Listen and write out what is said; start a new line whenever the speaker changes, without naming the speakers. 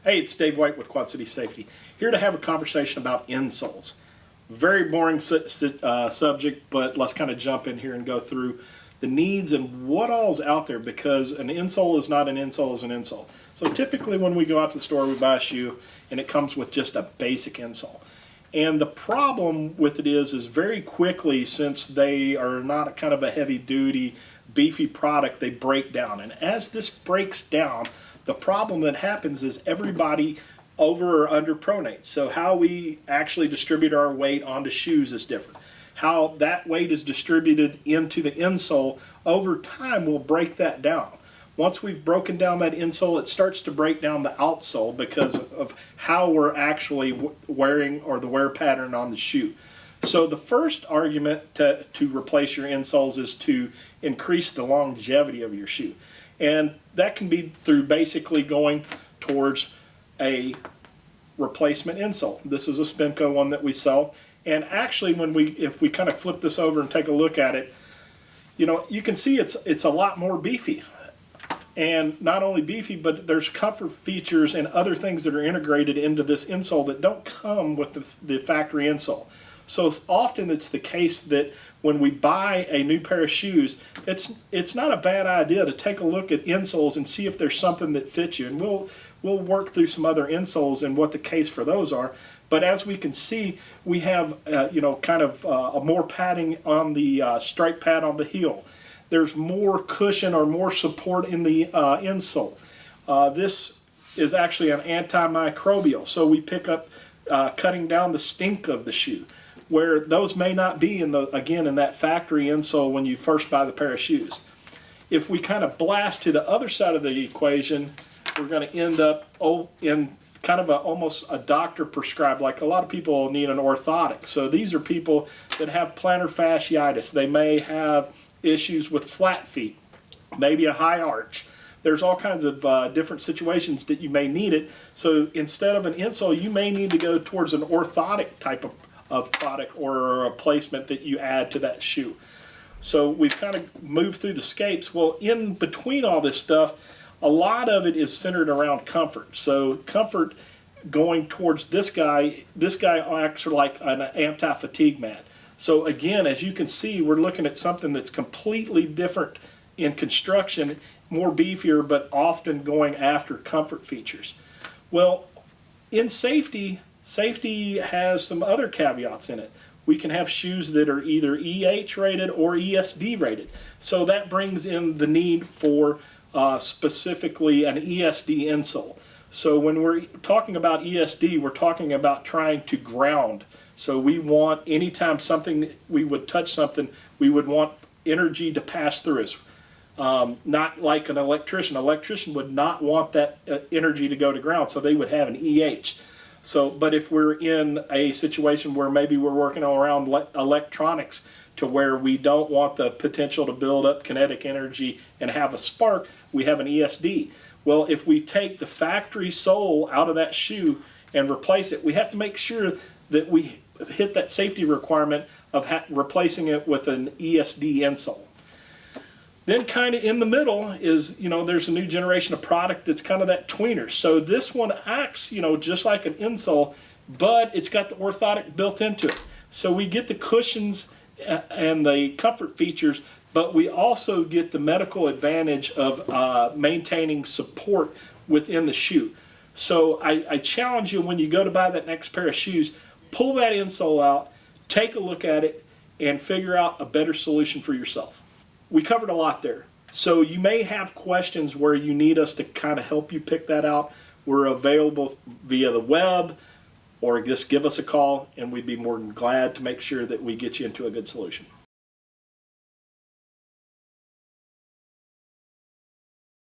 Hey, it's Dave White with Quad City Safety, here to have a conversation about insoles. Very boring subject, but let's kind of jump in here and go through the needs and what all's out there, because an insole is not an insole is an insole. So typically when we go out to the store, we buy a shoe and it comes with just a basic insole. And the problem with it is very quickly, since they are not a kind of a heavy duty, beefy product, they break down. And as this breaks down, the problem that happens is everybody over or under pronates. So how we actually distribute our weight onto shoes is different. How that weight is distributed into the insole over time will break that down. Once we've broken down that insole, it starts to break down the outsole because of how we're actually wearing, or the wear pattern on the shoe. So the first argument to replace your insoles is to increase the longevity of your shoe. And that can be through basically going towards a replacement insole. This is a Spinco one that we sell. And actually, if we kind of flip this over and take a look at it, you can see it's a lot more beefy. And not only beefy, but there's comfort features and other things that are integrated into this insole that don't come with the factory insole. So often it's the case that when we buy a new pair of shoes, it's not a bad idea to take a look at insoles and see if there's something that fits you. And we'll work through some other insoles and what the case for those are. But as we can see, we have kind of a more padding on the strike pad on the heel. There's more cushion or more support in the insole. This is actually an antimicrobial, so we pick up cutting down the stink of the shoe, where those may not be in that factory insole when you first buy the pair of shoes. If we kind of blast to the other side of the equation, we're going to end up in kind of almost a doctor prescribed, like a lot of people need an orthotic. So these are people that have plantar fasciitis. They may have issues with flat feet, maybe a high arch. There's all kinds of different situations that you may need it. So instead of an insole, you may need to go towards an orthotic type of product or a replacement that you add to that shoe. So we've kind of moved through the scapes. Well, in between all this stuff, a lot of it is centered around comfort. So comfort, going towards this guy acts like an anti-fatigue mat. So again, as you can see, we're looking at something that's completely different in construction, more beefier, but often going after comfort features. Well, in safety has some other caveats in it. We can have shoes that are either EH rated or ESD rated. So that brings in the need for specifically an ESD insole. So when we're talking about ESD, we're talking about trying to ground. So we want, anytime we would touch something, we would want energy to pass through us. Not like an electrician. An electrician would not want that energy to go to ground, so they would have an EH. So, but if we're in a situation where maybe we're working around electronics to where we don't want the potential to build up kinetic energy and have a spark, we have an ESD. Well, if we take the factory sole out of that shoe and replace it, we have to make sure that we hit that safety requirement of replacing it with an ESD insole. Then kind of in the middle is, there's a new generation of product that's kind of that tweener. So this one acts, just like an insole, but it's got the orthotic built into it. So we get the cushions and the comfort features, but we also get the medical advantage of maintaining support within the shoe. So I challenge you, when you go to buy that next pair of shoes, pull that insole out, take a look at it, and figure out a better solution for yourself. We covered a lot there. So you may have questions where you need us to kind of help you pick that out. We're available via the web, or just give us a call, and we'd be more than glad to make sure that we get you into a good solution.